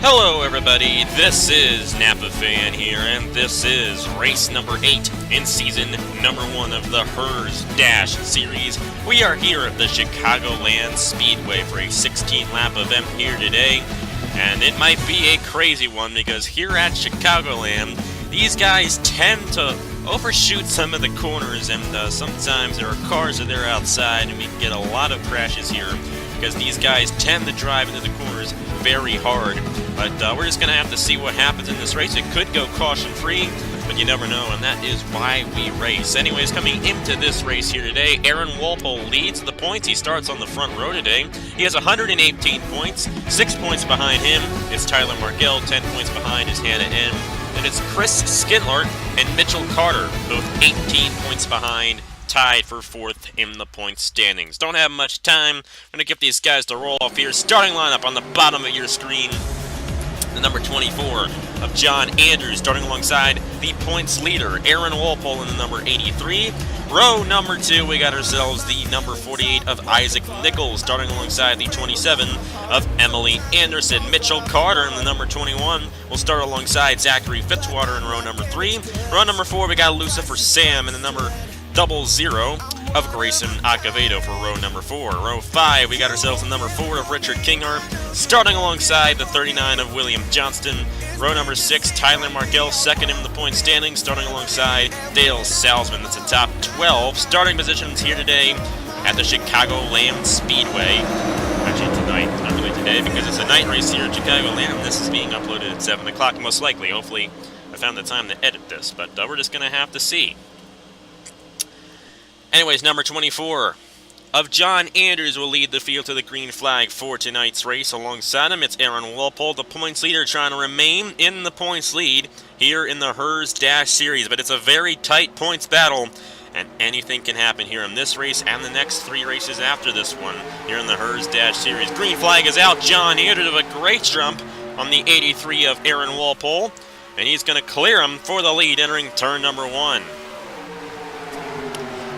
Hello everybody, this is Napa Fan here, and this is race number 8 in season number 1 of the HERS Dash series. We are here at the Chicagoland Speedway for a 16-lap event here today, and it might be a crazy one because here at Chicagoland, these guys tend to overshoot some of the corners, and sometimes there are cars that are outside, and we can get a lot of crashes here because these guys tend to drive into the corners very hard. But we're just going to have to see what happens in this race. It could go caution-free, but you never know, and that is why we race. Anyways, coming into this race here today, Aaron Walpole leads the points. He starts on the front row today. He has 118 points. 6 points behind him is Tyler Margell. 10 points behind is Hannah N. And it's Chris Skinlart and Mitchell Carter, both 18 points behind, tied for 4th in the point standings. Don't have much time. I'm going to give these guys to roll off here. Starting lineup on the bottom of your screen. The number 24 of John Andrews, starting alongside the points leader, Aaron Walpole, in the number 83. Row number 2, we got ourselves the number 48 of Isaac Nichols, starting alongside the 27 of Emily Anderson. Mitchell Carter in the number 21 will start alongside Zachary Fitzwater in row number 3. Row number 4, we got Lucifer Sam in the number 00 of Grayson Acevedo for row number 4. Row 5, we got ourselves the number 4 of Richard Kinghart, starting alongside the 39 of William Johnston. Row number 6, Tyler Margell, second in the point standing, starting alongside Dale Salzman. That's the top 12 starting positions here today at the Chicagoland Speedway. Actually tonight, not really today, because it's a night race here at Chicagoland. This is being uploaded at 7 o'clock, most likely. Hopefully I found the time to edit this, but we're just going to have to see. Anyways, number 24 of John Andrews will lead the field to the green flag for tonight's race. Alongside him, it's Aaron Walpole, the points leader, trying to remain in the points lead here in the HERS Dash series. But it's a very tight points battle, and anything can happen here in this race and the next 3 races after this one here in the HERS Dash series. Green flag is out. John Andrews with a great jump on the 83 of Aaron Walpole, and he's going to clear him for the lead entering turn number 1.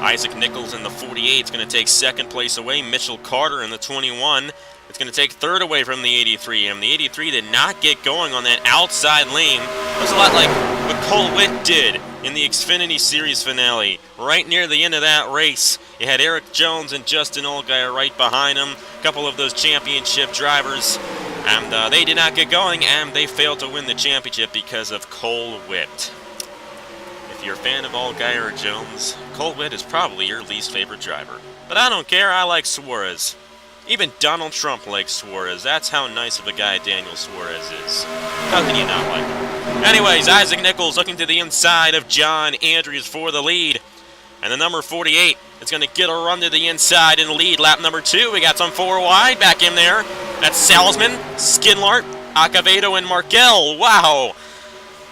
Isaac Nichols in the 48 is going to take second place away. Mitchell Carter in the 21 is going to take third away from the 83. And the 83 did not get going on that outside lane. It was a lot like what Cole Witt did in the Xfinity Series finale. Right near the end of that race, you had Eric Jones and Justin Allgaier right behind him. A couple of those championship drivers. And they did not get going, and they failed to win the championship because of Cole Witt. If you're a fan of Allgaier or Jones, Cole Witt is probably your least favorite driver. But I don't care, I like Suarez. Even Donald Trump likes Suarez. That's how nice of a guy Daniel Suarez is. How can you not like him? Anyways, Isaac Nichols looking to the inside of John Andrews for the lead. And the number 48 is going to get a run to the inside and lead lap number 2. We got some 4 wide back in there. That's Salzman, Skinlart, Acevedo, and Margell. Wow!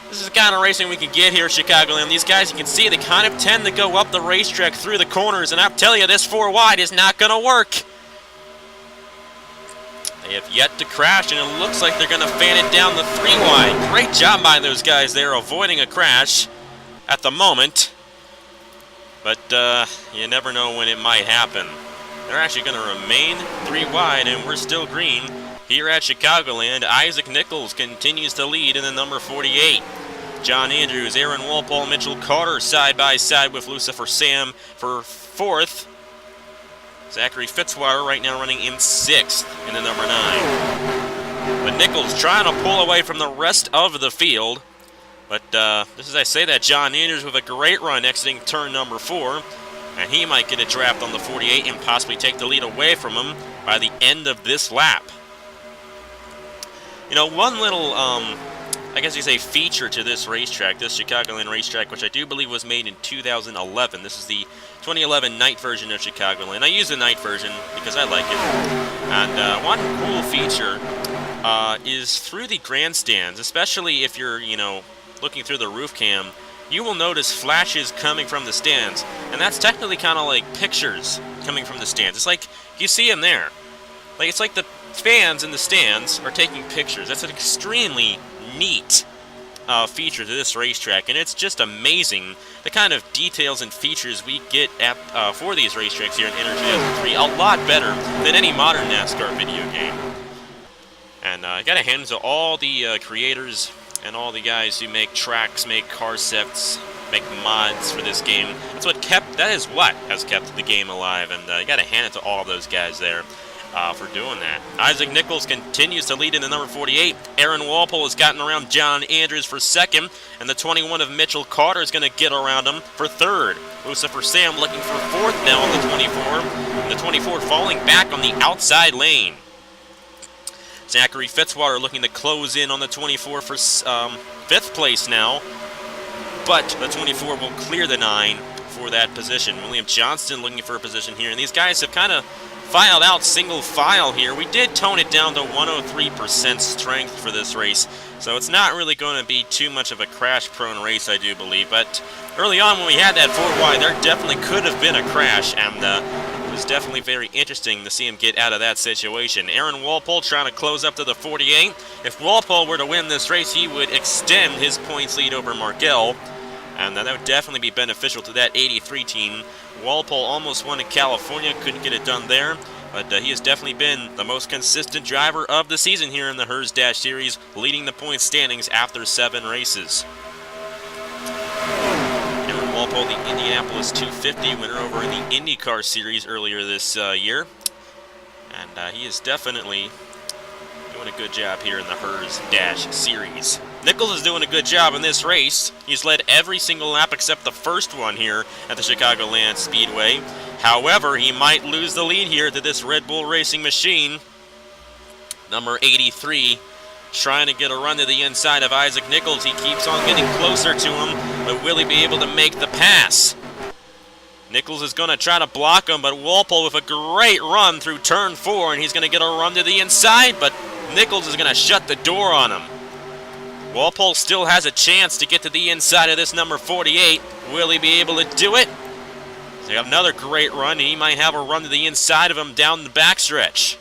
This is the kind of racing we can get here at Chicagoland. These guys, you can see, they kind of tend to go up the racetrack through the corners, and I'll tell you, this 4 wide is not going to work. They have yet to crash, and it looks like they're going to fan it down the 3 wide. Great job by those guys there, avoiding a crash at the moment. But you never know when it might happen. They're actually going to remain 3 wide, and we're still green. Here at Chicagoland, Isaac Nichols continues to lead in the number 48. John Andrews, Aaron Walpole, Mitchell Carter side by side with Lucifer Sam for 4th. Zachary Fitzwater right now running in 6th in the number 9. But Nichols trying to pull away from the rest of the field. But just as I say that, John Andrews with a great run exiting turn number 4. And he might get a draft on the 48 and possibly take the lead away from him by the end of this lap. You know, one little, I guess you say, feature to this racetrack, this Chicagoland racetrack, which I do believe was made in 2011. This is the 2011 night version of Chicagoland. I use the night version because I like it. And one cool feature is through the grandstands, especially if you're, you know, looking through the roof cam, you will notice flashes coming from the stands. And that's technically kind of like pictures coming from the stands. It's like, you see them there. Like, it's like the fans in the stands are taking pictures. That's an extremely neat feature to this racetrack, and it's just amazing the kind of details and features we get at, for these racetracks here in NRLOA 3. A lot better than any modern NASCAR video game. And I got to hand it to all the creators and all the guys who make tracks, make car sets, make mods for this game. That is what has kept the game alive, and you got to hand it to all of those guys there for doing that. Isaac Nichols continues to lead in the number 48. Aaron Walpole has gotten around John Andrews for second, and the 21 of Mitchell Carter is going to get around him for third. Lucifer Sam looking for fourth now on the 24, and the 24 falling back on the outside lane. Zachary Fitzwater looking to close in on the 24 for fifth place now, but the 24 will clear the 9 for that position. William Johnston looking for a position here, and these guys have kind of filed out single file here. We did tone it down to 103% strength for this race, so it's not really going to be too much of a crash-prone race, I do believe. But early on when we had that 4 wide, there definitely could have been a crash, and it was definitely very interesting to see him get out of that situation. Aaron Walpole trying to close up to the 48. If Walpole were to win this race, he would extend his points lead over Margell, and that would definitely be beneficial to that 83 team. Walpole almost won in California, couldn't get it done there, but he has definitely been the most consistent driver of the season here in the HERS Dash Series, leading the point standings after 7 races. Aaron Walpole, the Indianapolis 250 winner over in the IndyCar Series earlier this year, and he is definitely doing a good job here in the HERS Dash Series. Nichols is doing a good job in this race. He's led every single lap except the first one here at the Chicagoland Speedway. However, he might lose the lead here to this Red Bull Racing machine. Number 83 trying to get a run to the inside of Isaac Nichols. He keeps on getting closer to him, but will he be able to make the pass? Nichols is going to try to block him, but Walpole with a great run through turn 4, and he's going to get a run to the inside, but Nichols is going to shut the door on him. Walpole still has a chance to get to the inside of this number 48. Will he be able to do it? They have another great run, and he might have a run to the inside of him down the backstretch.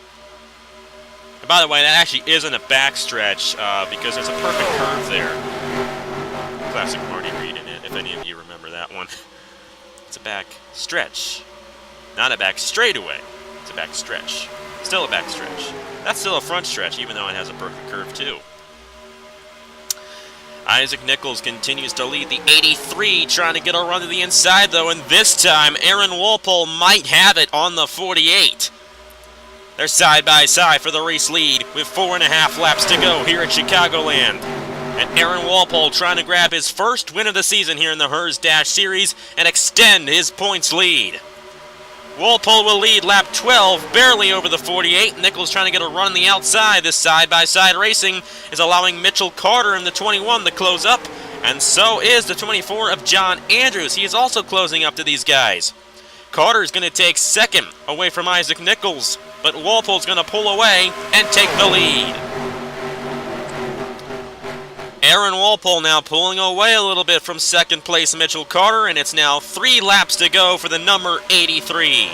And by the way, that actually isn't a backstretch because there's a perfect curve there. Classic Marty Reed in it, if any of you remember that one. It's a back stretch, not a back straightaway. It's a back stretch. Still a back stretch. That's still a front stretch, even though it has a perfect curve too. Isaac Nichols continues to lead the 83, trying to get a run to the inside though, and this time Aaron Walpole might have it on the 48. They're side by side for the race lead with 4.5 laps to go here at Chicagoland. And Aaron Walpole trying to grab his first win of the season here in the HERS Dash Series and extend his points lead. Walpole will lead lap 12, barely over the 48. Nichols trying to get a run on the outside. This side-by-side racing is allowing Mitchell Carter in the 21 to close up, and so is the 24 of John Andrews. He is also closing up to these guys. Carter is going to take second away from Isaac Nichols, but Walpole's going to pull away and take the lead. Aaron Walpole now pulling away a little bit from second place Mitchell Carter, and it's now 3 laps to go for the number 83.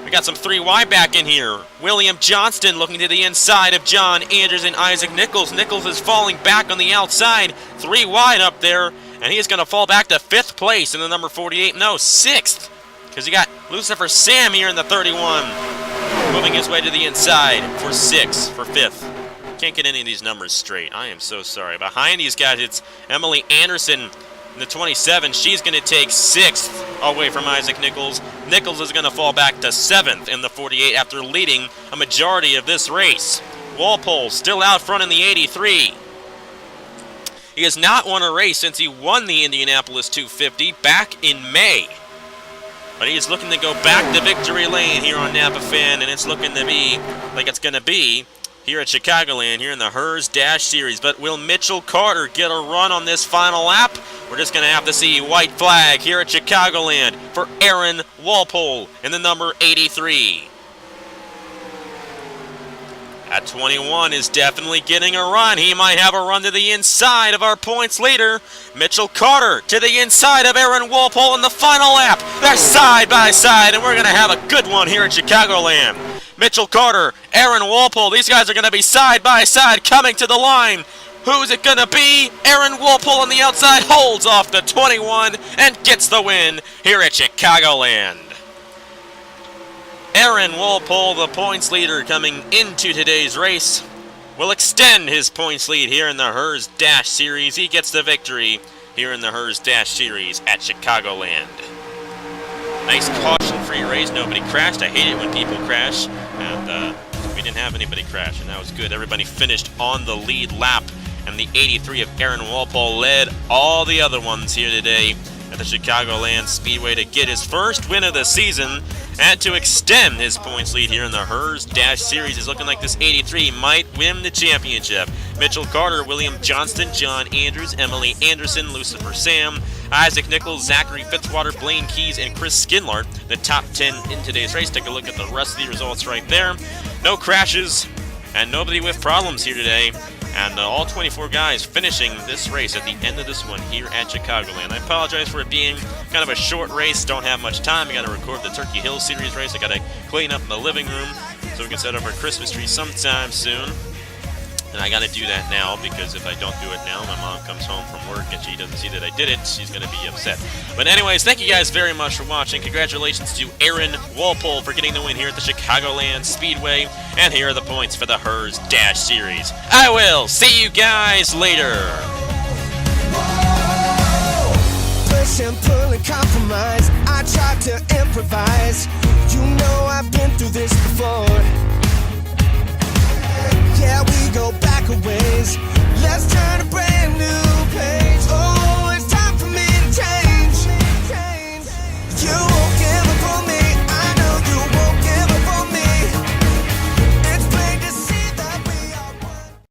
We got some 3 wide back in here. William Johnston looking to the inside of John Andrews and Isaac Nichols. Nichols is falling back on the outside. 3 wide up there, and he is going to fall back to 5th place in the number 48. No, 6th, because you got Lucifer Sam here in the 31. Moving his way to the inside for 6th, for 5th. Can't get any of these numbers straight. I am so sorry. Behind these guys, it's Emily Anderson in the 27. She's going to take 6th away from Isaac Nichols. Nichols is going to fall back to 7th in the 48 after leading a majority of this race. Walpole still out front in the 83. He has not won a race since he won the Indianapolis 250 back in May. But he is looking to go back to victory lane here on Napa Fan, and it's looking to be like it's going to be here at Chicagoland, here in the HERS Dash Series. But will Mitchell Carter get a run on this final lap? We're just going to have to see white flag here at Chicagoland for Aaron Walpole in the number 83. At 21 is definitely getting a run. He might have a run to the inside of our points leader. Mitchell Carter to the inside of Aaron Walpole in the final lap. They're side by side, and we're going to have a good one here at Chicagoland. Mitchell Carter, Aaron Walpole, these guys are going to be side by side coming to the line. Who's it going to be? Aaron Walpole on the outside holds off the 21 and gets the win here at Chicagoland. Aaron Walpole, the points leader coming into today's race, will extend his points lead here in the Hers Dash Series. He gets the victory here in the Hers Dash Series at Chicagoland. Nice caution-free race. Nobody crashed. I hate it when people crash. And we didn't have anybody crash, and that was good. Everybody finished on the lead lap, and the 83 of Aaron Walpole led all the other ones here today at the Chicagoland Speedway to get his first win of the season and to extend his points lead here in the Hers Dash Series. It's looking like this 83 might win the championship. Mitchell Carter, William Johnston, John Andrews, Emily Anderson, Lucifer Sam, Isaac Nichols, Zachary Fitzwater, Blaine Keys, and Chris Skinlart, the top 10 in today's race. Take a look at the rest of the results right there. No crashes and nobody with problems here today. And all 24 guys finishing this race at the end of this one here at Chicagoland. I apologize for it being kind of a short race. Don't have much time. I got to record the Turkey Hill Series race. I got to clean up the living room so we can set up our Christmas tree sometime soon. And I got to do that now, because if I don't do it now, my mom comes home from work and she doesn't see that I did it. She's going to be upset. But anyways, thank you guys very much for watching. Congratulations to Aaron Walpole for getting the win here at the Chicagoland Speedway. And here are the points for the Hers Dash Series. I will see you guys later. Push and pull and compromise. I try to improvise. You know I've been through this before. Yeah, we go back a ways. Let's turn